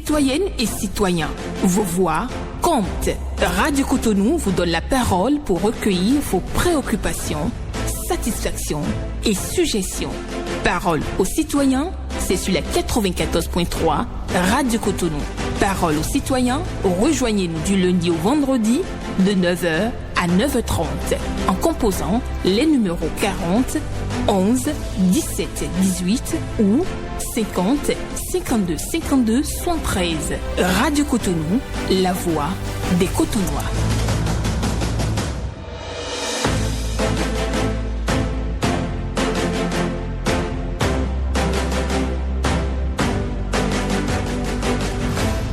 Citoyennes et citoyens, vos voix comptent. Radio Cotonou vous donne la parole pour recueillir vos préoccupations, satisfactions et suggestions. Parole aux citoyens, c'est sur la 94.3 Radio Cotonou. Parole aux citoyens, rejoignez-nous du lundi au vendredi de 9h à 9h30 en composant les numéros 40 11 17 18 ou 50 52 52 73. Radio Cotonou, la voix des Cotonois.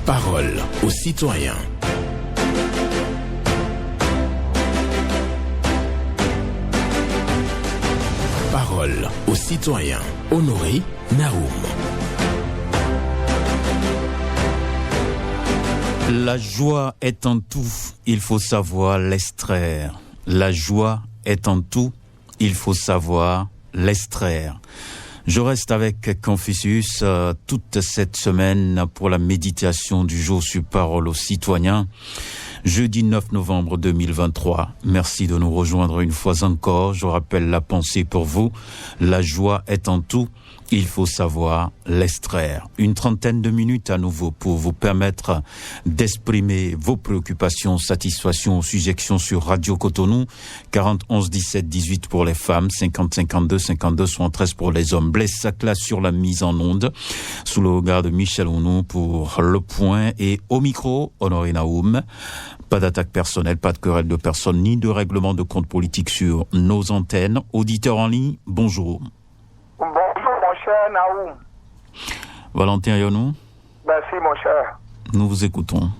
Parole aux citoyens. Parole aux citoyens. Honoré Naoum. La joie est en tout, il faut savoir l'extraire. La joie est en tout, il faut savoir l'extraire. Je reste avec Confucius toute cette semaine pour la méditation du jour sur Parole aux citoyens. Jeudi 9 novembre 2023. Merci de nous rejoindre une fois encore. Je rappelle la pensée pour vous. La joie est en tout. Il faut savoir l'extraire. Une trentaine de minutes à nouveau pour vous permettre d'exprimer vos préoccupations, satisfactions, suggestions sur Radio Cotonou. 40 11 17 18 pour les femmes, 50 52 52 73 pour les hommes. Blaise Sacla sur la mise en onde, sous le regard de Michel Ounou pour le point et au micro, Honoré Naoum. Pas d'attaque personnelle, pas de querelle de personne, ni de règlement de compte politique sur nos antennes. Auditeurs en ligne, bonjour. Bonjour mon cher Naoum. Valentin Yonou. Merci mon cher. Nous vous écoutons.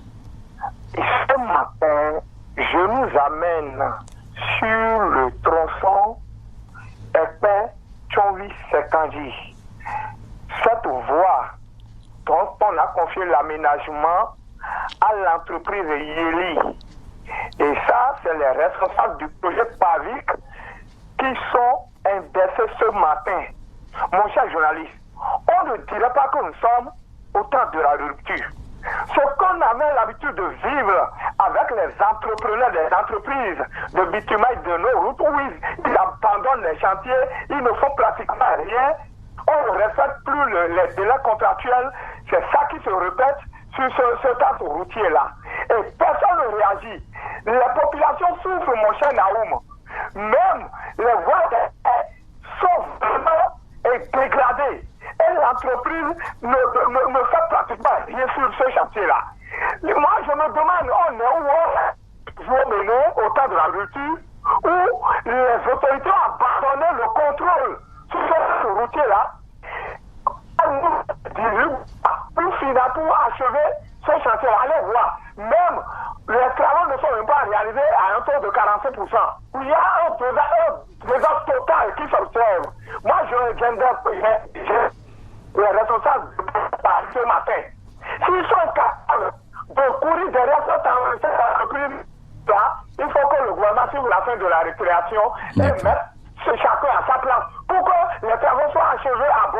Ce matin, je nous amène sur le tronçon Épais-Tchonvi-Sekandji. Cette voie dont on a confié l'aménagement à l'entreprise Yeli. Et ça, c'est les responsables du projet PAVIC qui sont indexés ce matin. Mon cher journaliste, on ne dirait pas que nous sommes au temps de la rupture. Ce qu'on avait l'habitude de vivre avec les entrepreneurs des entreprises de bitumerie de nos routes, où ils abandonnent les chantiers, ils ne font pratiquement rien, on ne respecte plus les délais contractuels, c'est ça qui se répète sur ce tas routier-là. Et personne ne réagit. Les populations souffrent, mon cher Naoum. Même les voies sont vraiment dégradées. Et l'entreprise ne fait pratiquement rien sur ce chantier-là. Moi, je me demande, on est où on mener au temps de la rupture, où les autorités ont abandonné le contrôle sur ce routier-là. Pour achever ce chantier-là, allez voir, même les travaux ne sont même pas réalisés à un taux de 45%. Il y a un désastre total qui s'observe. Moi, je les responsables ce matin. S'ils sont capables de courir derrière cette entreprise-là, il faut que le gouvernement suive la fin de la récréation et mettre chacun à sa place pour que les travaux soient achevés à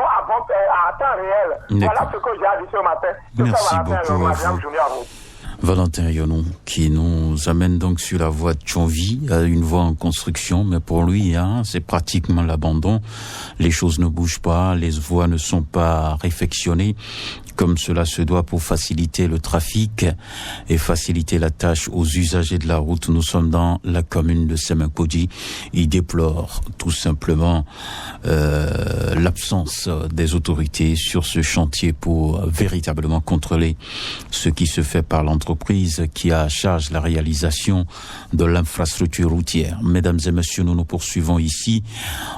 temps réel. Voilà ce que j'ai à dire ce matin. Merci beaucoup à vous. Valentin Yonou, qui nous amène donc sur la voie de Tchonvi, une voie en construction, mais pour lui, c'est pratiquement l'abandon. Les choses ne bougent pas, les voies ne sont pas réfectionnées comme cela se doit pour faciliter le trafic et faciliter la tâche aux usagers de la route. Nous sommes dans la commune de Semenkoji. Il déplore tout simplement l'absence des autorités sur ce chantier pour véritablement contrôler ce qui se fait par l'entreprise qui a à charge la réalisation de l'infrastructure routière. Mesdames et messieurs, nous nous poursuivons ici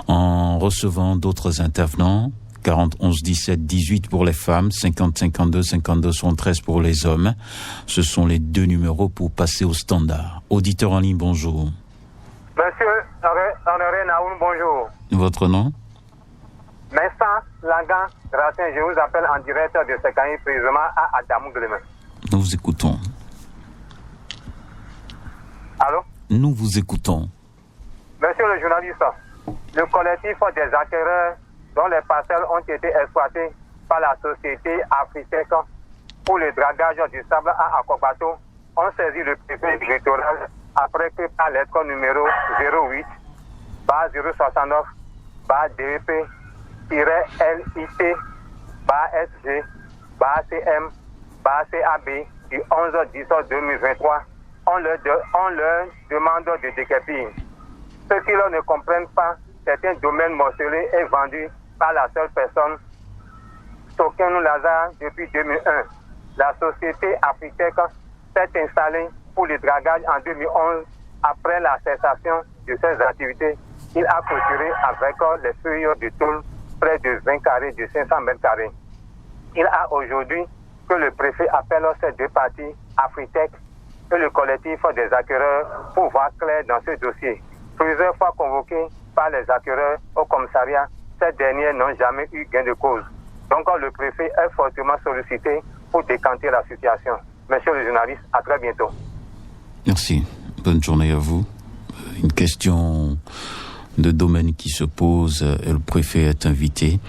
en recevant d'autres intervenants. 40 11 17 18 pour les femmes, 50 52 52 73 pour les hommes. Ce sont les deux numéros pour passer au standard. Auditeur en ligne, bonjour. Monsieur Honoré Naoum, bonjour. Votre nom? Vincent Langan Racine, je vous appelle en direct de Sekandji, précisément à Adamou Gleme. Nous vous écoutons. Allô? Nous vous écoutons. Monsieur le journaliste, le collectif des acquéreurs dont les parcelles ont été exploitées par la société Afrique pour le dragage du sable à Akokbato ont saisi le préfet du littoral après que par lettre numéro 08-06-DEP-LIT-SG-CM-CAB du 11-10-2023, on leur demande de déguerpir. Ce qu'ils ne comprennent pas, certains domaines morcelés et vendus par la seule personne, Token Lazare, depuis 2001. La société Afritech s'est installée pour le dragage en 2011. Après la cessation de ses activités, il a clôturé avec les feuilles de tôle près de 20 carrés de 500 mètres carrés. Il a aujourd'hui que le préfet appelle ces deux parties, Afritech et le collectif des acquéreurs, pour voir clair dans ce dossier. Plusieurs fois convoqués par les acquéreurs au commissariat, ces derniers n'ont jamais eu gain de cause. Donc le préfet est fortement sollicité pour décanter la situation. Monsieur le journaliste, à très bientôt. Merci. Bonne journée à vous. Une question de domaine qui se pose et le préfet est invité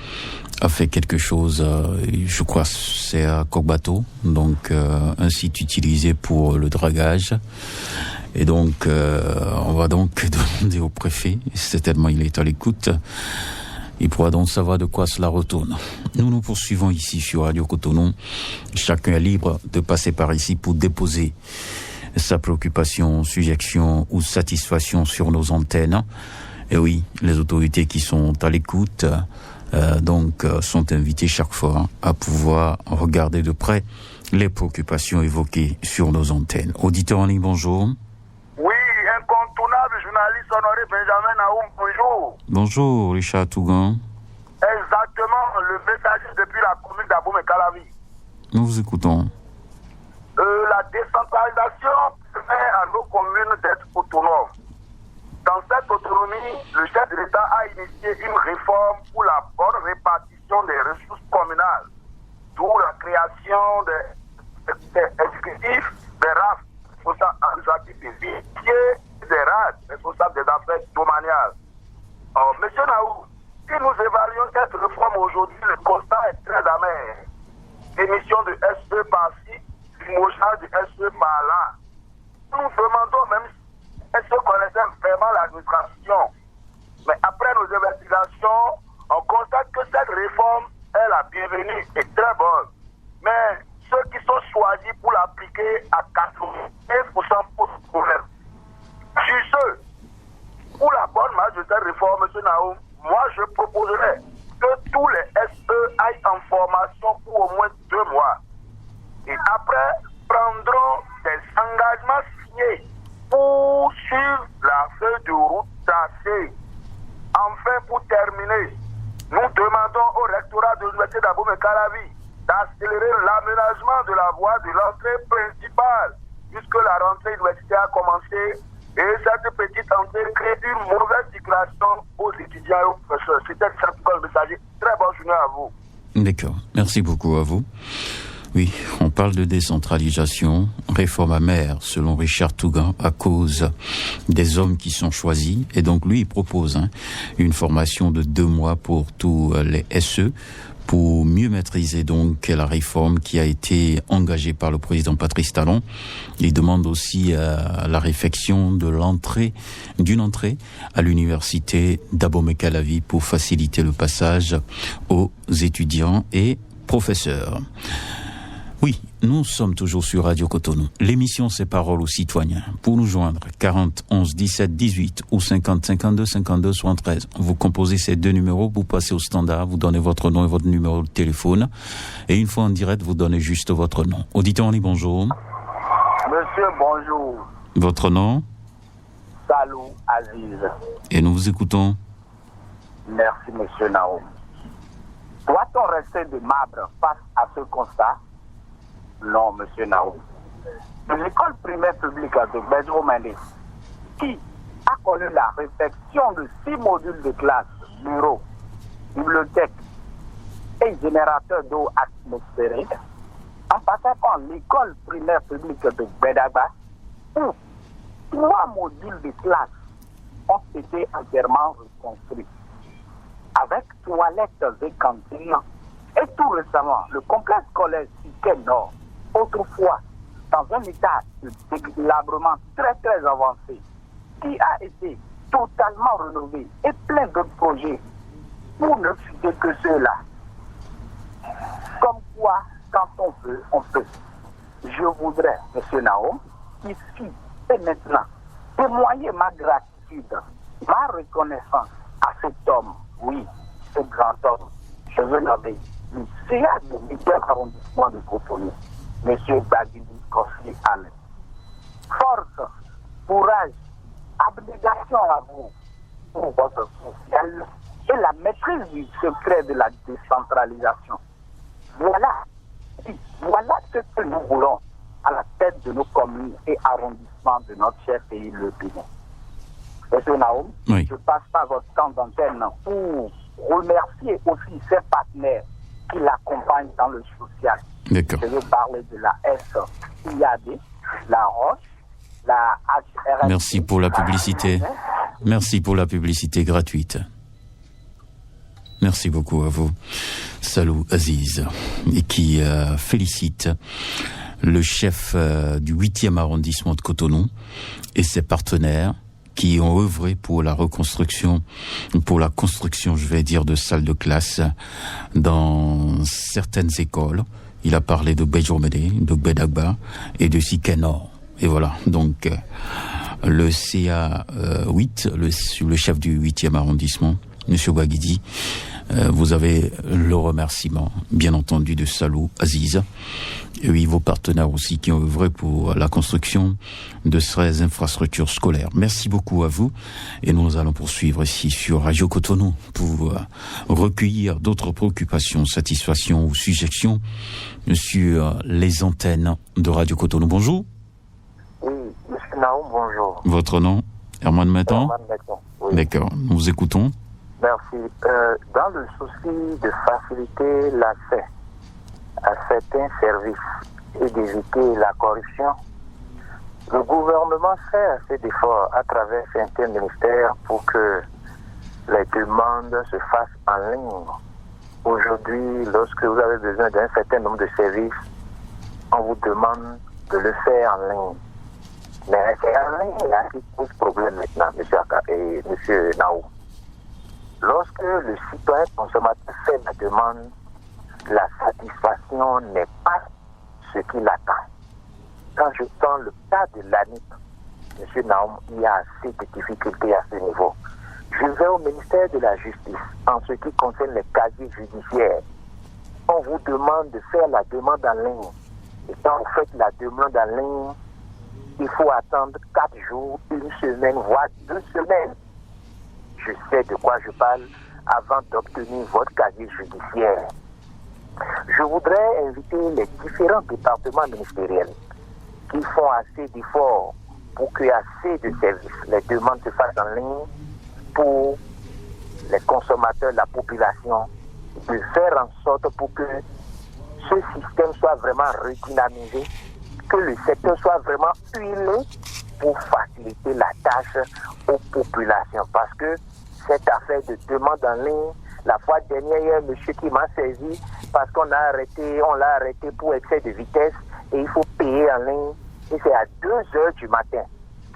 a fait quelque chose, je crois c'est à Kokbato, donc un site utilisé pour le dragage. Et donc, on va donc demander au préfet, certainement il est à l'écoute, il pourra donc savoir de quoi cela retourne. Nous poursuivons ici sur Radio Cotonou. Chacun est libre de passer par ici pour déposer sa préoccupation, suggestion ou satisfaction sur nos antennes. Et oui, les autorités qui sont à l'écoute sont invitées chaque fois à pouvoir regarder de près les préoccupations évoquées sur nos antennes. Auditeur en ligne, bonjour. Oui, incontournable journaliste honoré Benjamin Naoum, bonjour. Bonjour, Richard Tougan. Exactement, le messager depuis la commune d'Abomey-Calavi. Nous vous écoutons. La décentralisation permet à nos communes d'être autonomes. Dans cette autonomie, le chef de l'État a initié une réforme pour la bonne répartition des ressources communales, d'où la création des exécutifs, des RAF, responsables administratifs et viciers, des RAD, responsables des affaires domaniales. Monsieur Naou, si nous évaluons cette réforme aujourd'hui, le constat est très amer. Démission de SE par-ci, limogeage de SE par-là. Nous demandons même si SE connaissait vraiment l'administration. Mais après nos investigations, on constate que cette réforme est la bienvenue et très bonne. Mais ceux qui sont choisis pour l'appliquer à 80% posent problème. Sur ce, pour la bonne marche de cette réforme, M. Naoum, moi je proposerais que tous les SE aillent en formation pour au moins 2 mois. Et après, prendront des engagements signés pour suivre la feuille de route tracée. Enfin, pour terminer, nous demandons au rectorat de l'Université d'Abomey-Calavi d'accélérer l'aménagement de la voie de l'entrée principale, puisque la rentrée universitaire a commencé et cette petite entrée crée une mauvaise circulation aux étudiants et aux professeurs. C'était ça le messager. Très bonne journée à vous. D'accord. Merci beaucoup à vous. Oui, on parle de décentralisation, réforme amère, selon Richard Tougan, à cause des hommes qui sont choisis. Et donc, lui, il propose une formation de 2 mois pour tous les SE, pour mieux maîtriser donc la réforme qui a été engagée par le président Patrice Talon. Il demande aussi la réfection d'une entrée à l'université d'Abomey-Calavi pour faciliter le passage aux étudiants et professeurs. Oui, nous sommes toujours sur Radio Cotonou. L'émission c'est Parole aux citoyens. Pour nous joindre, 40 11 17 18 ou 50 52 52 73. Vous composez ces 2 numéros, vous passez au standard, vous donnez votre nom et votre numéro de téléphone. Et une fois en direct, vous donnez juste votre nom. Auditeur en ligne, bonjour. Monsieur, bonjour. Votre nom? Salou Aziz. Et nous vous écoutons. Merci, monsieur Naoum. Doit-on rester de marbre face à ce constat? Non, monsieur Naoum. L'école primaire publique de Bedro Mendes, qui a connu la réfection de 6 modules de classe, bureau, bibliothèque et générateur d'eau atmosphérique, en passant par l'école primaire publique de Bedagba, où 3 modules de classe ont été entièrement reconstruits, avec toilettes et cantines. Et tout récemment, le complexe scolaire Siké Nord autrefois dans un état de délabrement très très avancé, qui a été totalement rénové et plein d'autres projets, pour ne citer que ceux-là. Comme quoi, quand on veut, on peut. Je voudrais, M. Naum, ici et maintenant, témoigner ma gratitude, ma reconnaissance à cet homme, oui, ce grand homme, je veux nommer le CA du 8e arrondissement de Cotonou, M. Bagidi Kossi Ahmed. Force, courage, abnégation à vous pour votre social et la maîtrise du secret de la décentralisation. Voilà ce que nous voulons à la tête de nos communes et arrondissements de notre cher pays, le Bénin. Monsieur Naum, oui. Je passe par votre temps d'antenne pour remercier aussi ses partenaires qui l'accompagnent dans le social. D'accord. Je veux parler de la SIAD, la Roche, la HRS. Merci pour la publicité. Merci pour la publicité gratuite. Merci beaucoup à vous, Salou Aziz, et qui félicite le chef du 8e arrondissement de Cotonou et ses partenaires qui ont œuvré pour la reconstruction, pour la construction, je vais dire, de salles de classe dans certaines écoles. Il a parlé de Béjomede, de Bédagba et de Sikenor. Et voilà, donc le CA 8, le chef du 8e arrondissement, Monsieur Bagidi, vous avez le remerciement, bien entendu, de Salou Aziz, et oui, vos partenaires aussi qui ont œuvré pour la construction de ces infrastructures scolaires. Merci beaucoup à vous, et nous allons poursuivre ici sur Radio Cotonou pour recueillir d'autres préoccupations, satisfactions ou suggestions sur les antennes de Radio Cotonou. Bonjour. Oui, M. Naum, bonjour. Votre nom? Herman Meton? Herman Meton, oui. D'accord, nous vous écoutons. Merci. Dans le souci de faciliter l'accès à certains services et d'éviter la corruption, le gouvernement fait assez d'efforts à travers certains ministères pour que les demandes se fassent en ligne. Aujourd'hui, lorsque vous avez besoin d'un certain nombre de services, on vous demande de le faire en ligne. Mais c'est en ligne là qui pose problème maintenant, M. Naou. Lorsque le citoyen consommateur fait la demande, la satisfaction n'est pas ce qu'il attend. Quand je prends le cas de l'ANIP, M. Naum, il y a assez de difficultés à ce niveau. Je vais au ministère de la Justice en ce qui concerne les casiers judiciaires. On vous demande de faire la demande en ligne. Et quand vous faites la demande en ligne, il faut attendre 4 jours, 1 semaine, voire 2 semaines. Je sais de quoi je parle avant d'obtenir votre casier judiciaire. Je voudrais inviter les différents départements ministériels qui font assez d'efforts pour que assez de services, les demandes se fassent en ligne pour les consommateurs, la population, de faire en sorte pour que ce système soit vraiment redynamisé, que le secteur soit vraiment huilé pour faciliter la tâche aux populations. Parce que cette affaire de demande en ligne, la fois dernière, il y a un monsieur qui m'a saisi parce qu'on l'a arrêté pour excès de vitesse et il faut payer en ligne. Et c'est à 2h du matin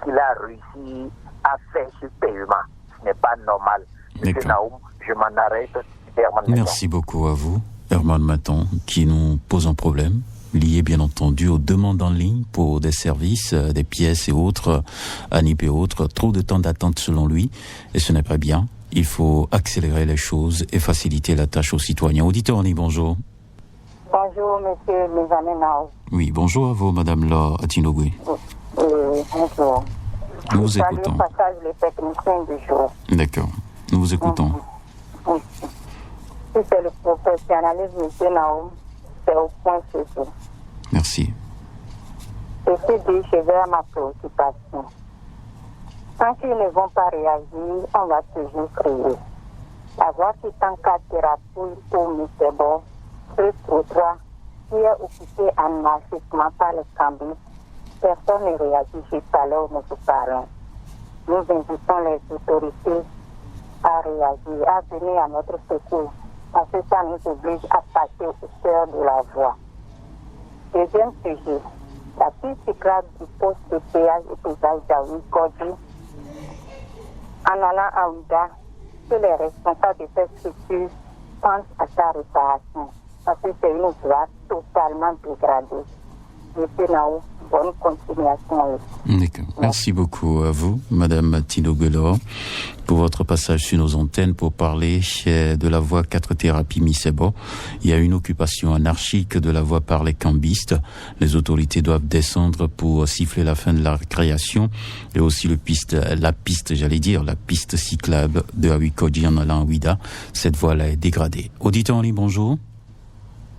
qu'il a réussi à faire ce paiement. Ce n'est pas normal. Monsieur Naoum, je m'en arrête. Merci beaucoup à vous, Herman Meton, qui nous pose un problème lié bien entendu aux demandes en ligne pour des services, des pièces et autres, ANIP et autres. Trop de temps d'attente selon lui, et ce n'est pas bien. Il faut accélérer les choses et faciliter la tâche aux citoyens. Auditeur, on dit bonjour. Bonjour, monsieur Mizanenao. Oui, bonjour à vous, madame La Atinogui. Bonjour. Nous vous écoutons. Je passage les techniciens du jour. D'accord, nous vous écoutons. Oui. Si c'est le professionnalisme, monsieur Naoum, c'est au point chez vous. Merci. Ceci dit, je vais à ma préoccupation. Tant qu'ils ne vont pas réagir, on va toujours crier. La voie qui est en cas de thérapie pour M. Bon, ce trottoir qui est occupé anarchiquement par les cambis, personne ne réagit jusqu'à l'heure où nous parlons. Nous invitons les autorités à réagir, à venir à notre secours, parce que ça nous oblige à passer au cœur de la voie. Je Deuxième sujet, la piste cyclable du poste de péage et paysage d'Aouikoji en allant à Ouida, que les responsables de cette structure pensent à sa réparation. Parce que c'est une voie totalement dégradée. Monsieur Naou, bonne continuation. D'accord. Merci beaucoup à vous, Madame Tino Guelor, pour votre passage sur nos antennes pour parler de la voie 4 thérapie Misebo. Il y a une occupation anarchique de la voie par les cambistes. Les autorités doivent descendre pour siffler la fin de la création et aussi la piste cyclable de Aouikoji en allant à Ouida. Cette voie-là est dégradée. Auditeur en ligne, bonjour.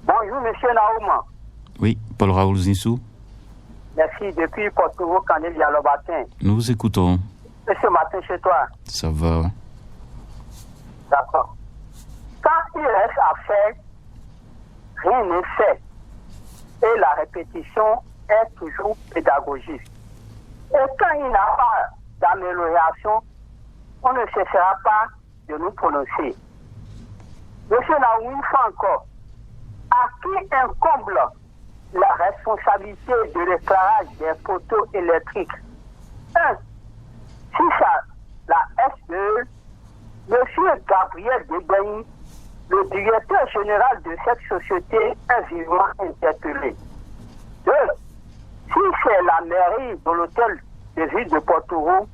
Bonjour, monsieur Naouma. Oui, Paul Raoul Zinsou. Merci, depuis Porto-Nouveau, Canel Yalobatin. Nous vous écoutons. Et ce matin chez toi. Ça va. D'accord. Quand il reste à faire, rien n'est fait. Et la répétition est toujours pédagogique. Et quand il n'y a pas d'amélioration, on ne cessera pas de nous prononcer. Monsieur Naoumi, une fois encore, à qui incombe la responsabilité de l'éclairage des poteaux électriques? 1. Si ça, la SDE, M. Gabriel Degani, le directeur général de cette société, est vivement interpellé. 2. Si c'est la mairie de l'hôtel de ville de Porto-Nouveau,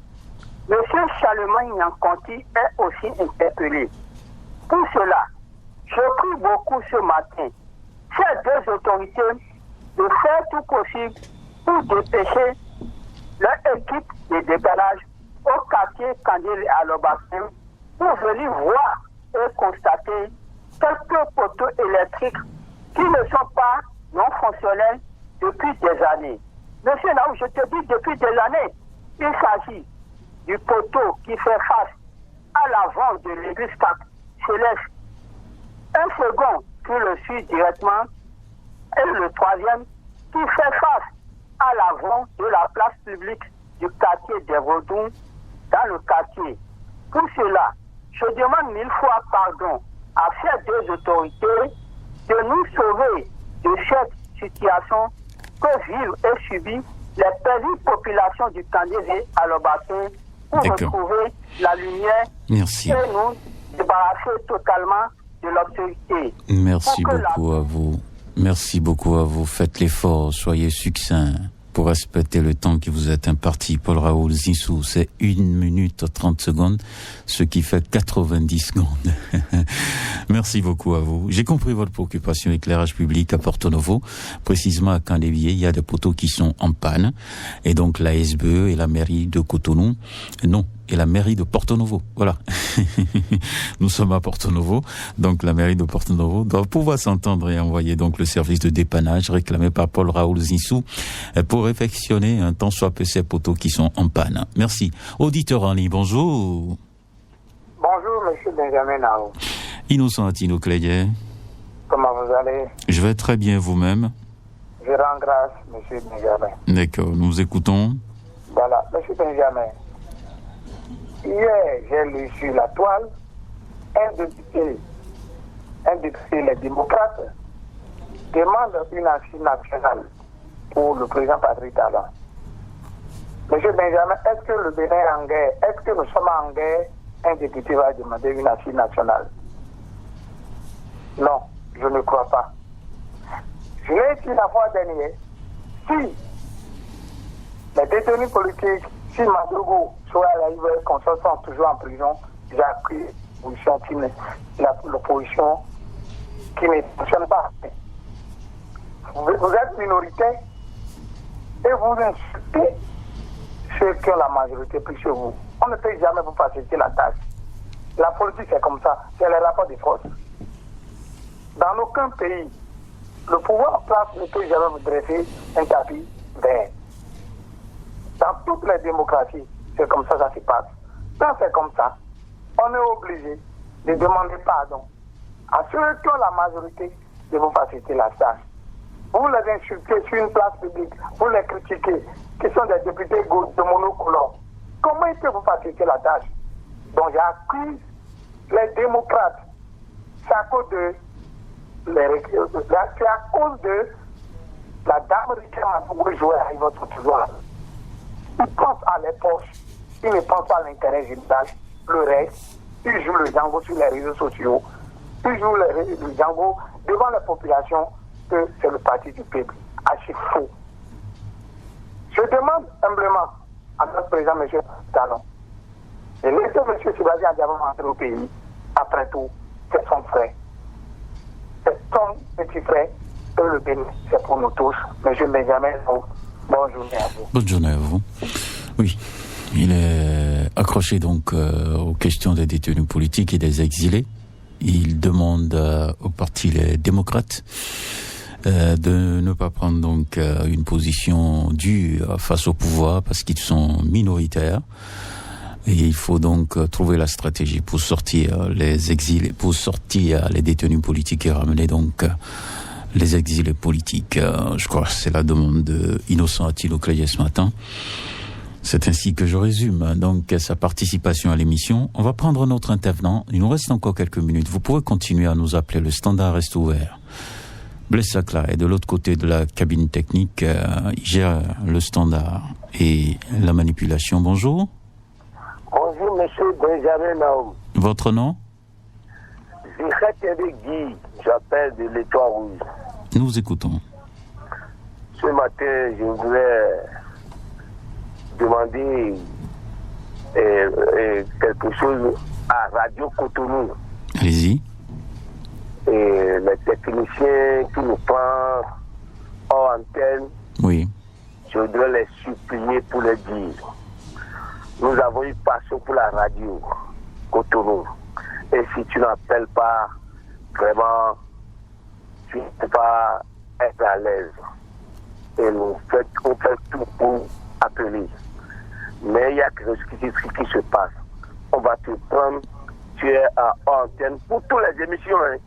M. Charlemagne Nyankonti est aussi interpellé. Pour cela, je prie beaucoup ce matin ces deux autorités de faire tout possible pour dépêcher leur équipe de dépannage au quartier Candil à l'Obassin pour venir voir et constater quelques poteaux électriques qui ne sont pas non fonctionnels depuis des années. Monsieur Naou, je te dis depuis des années, il s'agit du poteau qui fait face à l'avant de l'église Céleste. Un second qui le suit directement et le troisième qui fait face à l'avant de la place publique du quartier des Vaudous dans le quartier. Pour cela, je demande 1000 fois pardon à ces deux autorités de nous sauver de cette situation que vivent et subissent les petites populations du Candé à l'Obassin pour retrouver la lumière et nous débarrasser totalement de l'obscurité. Merci beaucoup à vous. Merci beaucoup à vous. Faites l'effort, soyez succinct pour respecter le temps qui vous est imparti. Paul Raoul Zinsou, c'est 1 minute 30 secondes, ce qui fait 90 secondes. Merci beaucoup à vous. J'ai compris votre préoccupation éclairage public à Porto-Novo. Précisément à Candévier, il y a des poteaux qui sont en panne. Et donc la SBE et la mairie de Cotonou, non, et la mairie de Porto-Novo. Voilà. Nous sommes à Porto-Novo. Donc, la mairie de Porto-Novo doit pouvoir s'entendre et envoyer donc le service de dépannage réclamé par Paul Raoul Zinsou pour réfectionner un tant soit peu ces poteaux qui sont en panne. Merci. Auditeur en ligne, bonjour. Bonjour, monsieur Benjamin Nao. Innocent Atino Cléguet. Comment vous allez? Je vais très bien, vous-même. Je rends grâce, monsieur Benjamin. D'accord, nous vous écoutons. Voilà, monsieur Benjamin. Hier, j'ai lu sur la toile un député, les démocrates, demande une assise nationale pour le président Patrick Talon. Monsieur Benjamin, est-ce que le Bénin est en guerre? Est-ce que nous sommes en guerre? Un député va demander une assise nationale. Non, je ne crois pas. Je l'ai dit la fois dernière. Si les détenus politiques, si Madougou, soit la IVS, qu'on sont toujours en prison, j'ai appris l'opposition qui ne fonctionne pas. Vous êtes minoritaire et vous insultez ceux qui ont la majorité plus que vous. On ne peut jamais vous faciliter la tâche. La politique, c'est comme ça. C'est le rapport de force. Dans aucun pays, le pouvoir en place ne peut jamais vous dresser un tapis vert. Dans toutes les démocraties, c'est comme ça que ça se passe. Quand c'est comme ça, on est obligé de demander pardon à ceux qui ont la majorité de vous faciliter la tâche. Vous les insultez sur une place publique, vous les critiquez, qui sont des députés de monocolore. Comment ils peuvent vous faciliter la tâche? Donc j'accuse les démocrates. C'est à cause de la dame Matougou jouer à votre pouvoir. Il pense à les poches, il ne pense pas à l'intérêt général. Le reste, il joue le Django sur les réseaux sociaux, il joue le Django devant la population que c'est le parti du peuple. Archi faux. Je demande humblement à notre président, M. Talon, de laisser M. Sébastien Diaba entrer au pays. Après tout, c'est son frère. C'est son petit frère. Et le Bénin, c'est pour nous tous. M. Benjamin, bonne journée à vous. Bonne journée à vous. Oui, il est accroché donc aux questions des détenus politiques et des exilés. Il demande au parti les démocrates de ne pas prendre donc une position dure face au pouvoir parce qu'ils sont minoritaires. Et il faut donc trouver la stratégie pour sortir les exilés, pour sortir les détenus politiques et ramener donc les exilés politiques. Je crois que c'est la demande de Innocent Attilo-Cléier ce matin. C'est ainsi que je résume donc sa participation à l'émission. On va prendre notre intervenant. Il nous reste encore quelques minutes. Vous pouvez continuer à nous appeler. Le standard reste ouvert. Blaise Sacla est de l'autre côté de la cabine technique. Il gère le standard et la manipulation. Bonjour. Bonjour, monsieur Benjamin Naoum. Votre nom? Guy, j'appelle de l'Étoile Rouge. Nous vous écoutons. Ce matin, je voudrais demander quelque chose à Radio Cotonou. Allez-y. Et les techniciens qui nous prennent hors antenne, Oui. je voudrais les supplier pour les dire. Nous avons eu passion pour la radio Cotonou. Et si tu n'appelles pas, vraiment, tu ne peux pas être à l'aise. Et on fait tout pour appeler. Mais il y a quelque chose qui se passe. On va te prendre, tu es à antenne pour toutes les émissions. Hein.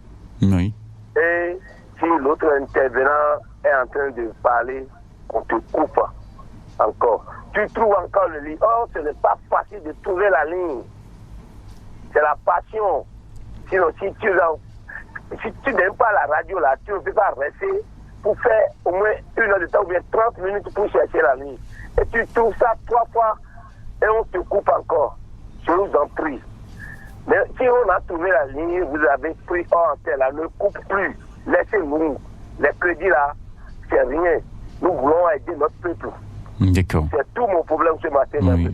Oui. Et si l'autre intervenant est en train de parler, on te coupe encore. Tu trouves encore le lit. Oh, ce n'est pas facile de trouver la ligne. C'est la passion. Sinon, si tu n'aimes pas la radio là, tu ne peux pas rester pour faire au moins 1 heure de temps ou bien 30 minutes pour chercher la ligne. Et tu trouves ça 3 fois et on te coupe encore. Je vous en prie. Mais si on a trouvé la ligne, vous avez pris hors antenne là, ne coupe plus. Laissez-nous. Les crédits là, c'est rien. Nous voulons aider notre peuple. D'accord. C'est tout mon problème ce matin. Oui.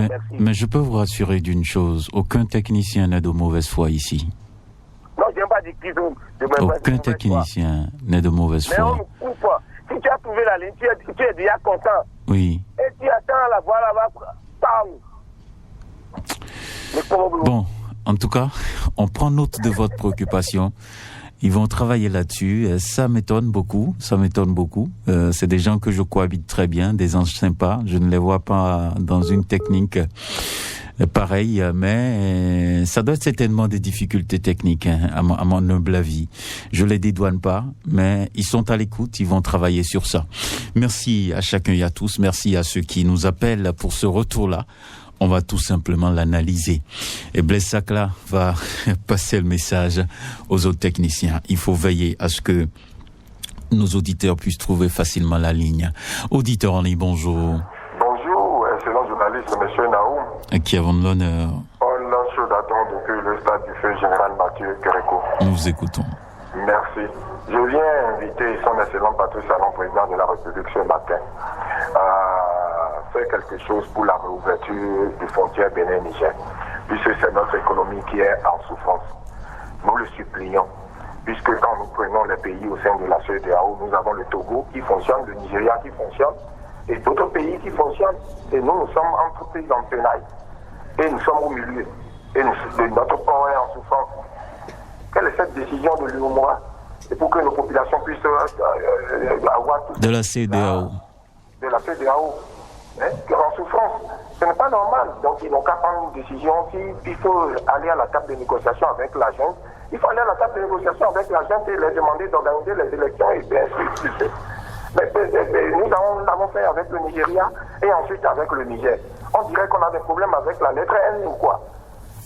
Merci. Mais je peux vous rassurer d'une chose, aucun technicien n'est de mauvaise foi ici. Non, je n'ai pas dit qu'ils ont de mauvaise foi. Aucun technicien n'est de mauvaise foi. Mais on foi. ne coupe pas. Si tu as trouvé la ligne, tu es déjà content. Oui. Et tu attends la voix là-bas. Bon, en tout cas, on prend note de votre préoccupation. Ils vont travailler là-dessus. Ça m'étonne beaucoup. C'est des gens que je cohabite très bien, des gens sympas. Je ne les vois pas dans une technique pareille, mais ça doit être certainement des difficultés techniques, hein, à mon humble avis. Je les dédouane pas, mais ils sont à l'écoute. Ils vont travailler sur ça. Merci à chacun et à tous. Merci à ceux qui nous appellent pour ce retour-là. On va tout simplement l'analyser. Et Blaise Sacla va passer le message aux autres techniciens. Il faut veiller à ce que nos auditeurs puissent trouver facilement la ligne. Auditeur en ligne, bonjour. Bonjour, excellent journaliste, M. Naoum. Qui avons l'honneur. On lance chaud d'attendre depuis le stade du feu général Mathieu Kéréko. Nous vous écoutons. Merci. Je viens inviter son excellent Patrice Talon, président de la République ce matin, à faire quelque chose pour la réouverture des frontières Bénin-Niger, puisque c'est notre économie qui est en souffrance. Nous le supplions, puisque quand nous prenons les pays au sein de la CEDEAO, nous avons le Togo qui fonctionne, le Nigeria qui fonctionne, et d'autres pays qui fonctionnent. Et nous sommes entrepris en tenaille. Et nous sommes au milieu. Et notre port est en souffrance. Quelle est cette décision de l'UOMOA? Et pour que nos populations puissent avoir tout de la CEDEAO. De la CEDEAO. En souffrance. Ce n'est pas normal. Donc ils n'ont qu'à prendre une décision. S'il faut aller à la table de négociation avec la junte, il faut aller à la table de négociation avec la junte et leur demander d'organiser les élections et bien sûr. Mais nous l'avons fait avec le Nigeria et ensuite avec le Niger. On dirait qu'on a des problèmes avec la lettre N ou quoi.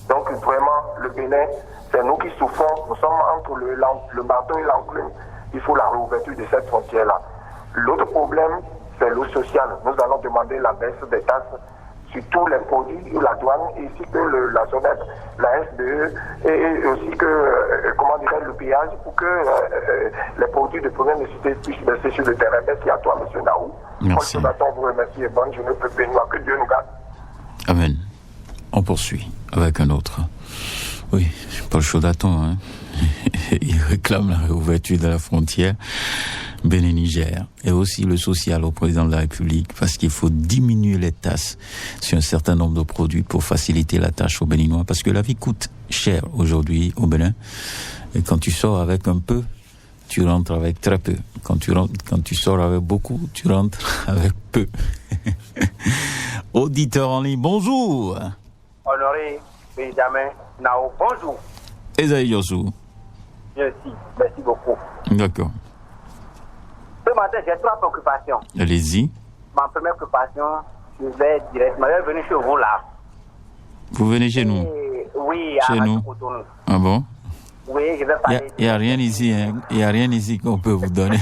Donc vraiment, le Bénin, c'est nous qui souffrons. Nous sommes entre le marteau et l'enclume. Il faut la réouverture de cette frontière-là. L'autre problème, c'est l'eau sociale. Nous allons demander la baisse des taxes sur tous les produits de la douane, ainsi que la SONET, la SDE, et aussi que, le péage, pour que les produits de première nécessité puissent baisser sur le terrain. Merci à toi, M. Naou. Merci. Paul vous remercie et bonne journée, peuple béninois. Que Dieu nous garde. Amen. On poursuit avec un autre. Oui, Paul Chaudaton, hein. Il réclame la réouverture de la frontière Bénin-Niger et aussi le social au président de la République parce qu'il faut diminuer les taxes sur un certain nombre de produits pour faciliter la tâche aux Béninois parce que la vie coûte cher aujourd'hui au Bénin et quand tu sors avec un peu, tu rentres avec très peu. Quand tu sors avec beaucoup, tu rentres avec peu. Auditeur en ligne, bonjour. Honoré Benjamin Nao, bonjour. Esaïe Yossou. Merci beaucoup. D'accord. Ce matin, j'ai 3 préoccupations. Allez-y. Ma première préoccupation, je vais directement venir chez vous là. Vous venez chez nous? Oui, chez nous. Ah bon? Oui, je vais parler. Il n'y a rien ici, hein. Il n'y a rien ici qu'on peut vous donner.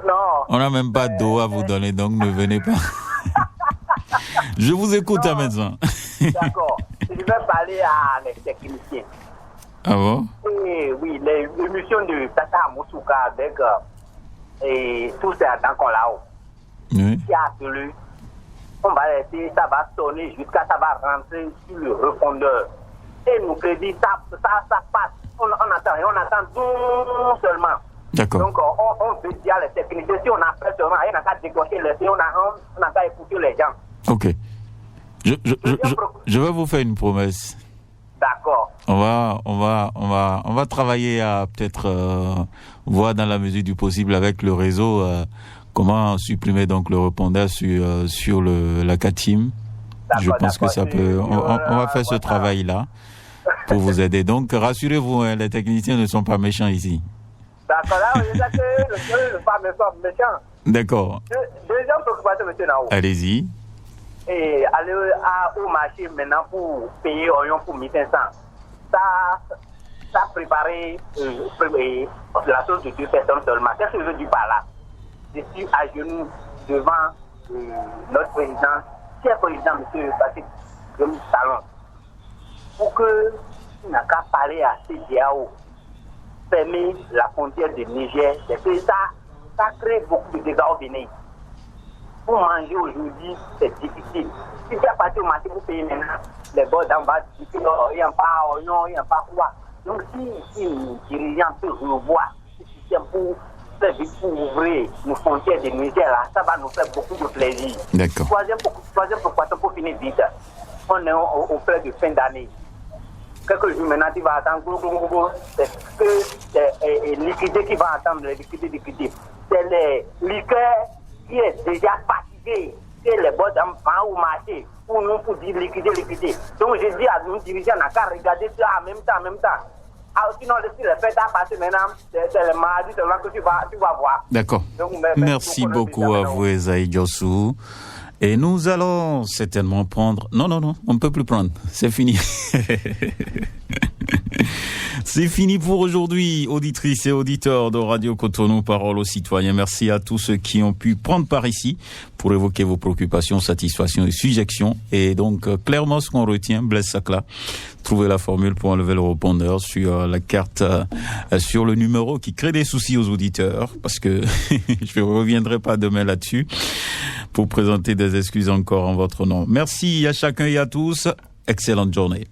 Non. On n'a même pas d'eau à vous donner, donc ne venez pas. Je vous écoute à maintenant. D'accord. Je vais parler à les techniciens. Ah bon? Oui, l'émission de Tata Moussouka avec et tous ces gens qu'on l'a. Oui. Qui a appelé, on va laisser, ça va sonner jusqu'à ça va rentrer sur le répondeur. Et nous crédit, ça passe. On attend tout seulement. D'accord. Donc on veut dire les techniciens, si on appelle seulement, on n'a qu'à décrocher les on n'a qu'à écouter les gens. Ok. Je vais vous faire une promesse. D'accord. On va travailler à peut-être voir dans la mesure du possible avec le réseau comment supprimer donc le répondeur sur la CATIM. Je pense que ça peut. On va faire ce travail-là pour vous aider. Donc rassurez-vous, hein, les techniciens ne sont pas méchants ici. D'accord. Là, on dit que le pas méchant. D'accord. Deuxième préoccupation, M. Nao. Allez-y. Et aller au marché maintenant pour payer oignon pour 1500. Ça préparer la chose de 2 personnes seulement. Qu'est-ce que je veux dire par là? Je suis à genoux devant notre président, cher président, M. Patrick Talon, pour qu'il n'a qu'à parler à CDAO, fermer la frontière de Niger. C'est que ça crée beaucoup de dégâts au Bénin. Pour manger aujourd'hui, c'est difficile. Si tu as parti au marché pour payer maintenant, les bords d'en bas, il n'y a pas oignon, il n'y a pas quoi. Donc si les dirigeants peuvent revoir ce système pour faire vite pour ouvrir nos frontières de Niger, là, ça va nous faire beaucoup de plaisir. D'accord. Troisième préoccupation pour finir vite. On est au plein de fin d'année. Quelques jours maintenant, tu vas attendre, c'est que liquider qui va attendre, liquider. C'est les liqueurs qui est déjà fatigué, que les boss vont au marché pour nous pour dire liquider. Donc je dis à nos dirigeants, on n'a qu'à regarder ça en même temps. Alors sinon, si les fêtes à passer maintenant, c'est le mardi seulement que tu vas voir. D'accord. Donc, merci beaucoup à vous, Esaïe Yossou. Et nous allons certainement prendre... Non, on ne peut plus prendre. C'est fini. C'est fini pour aujourd'hui, auditrices et auditeurs de Radio Cotonou, parole aux citoyens. Merci à tous ceux qui ont pu prendre part ici pour évoquer vos préoccupations, satisfactions et suggestions. Et donc, clairement, ce qu'on retient, Blaise Sakla, trouver la formule pour enlever le répondeur sur la carte, sur le numéro qui crée des soucis aux auditeurs, parce que je ne reviendrai pas demain là-dessus pour présenter des excuses encore en votre nom. Merci à chacun et à tous. Excellente journée.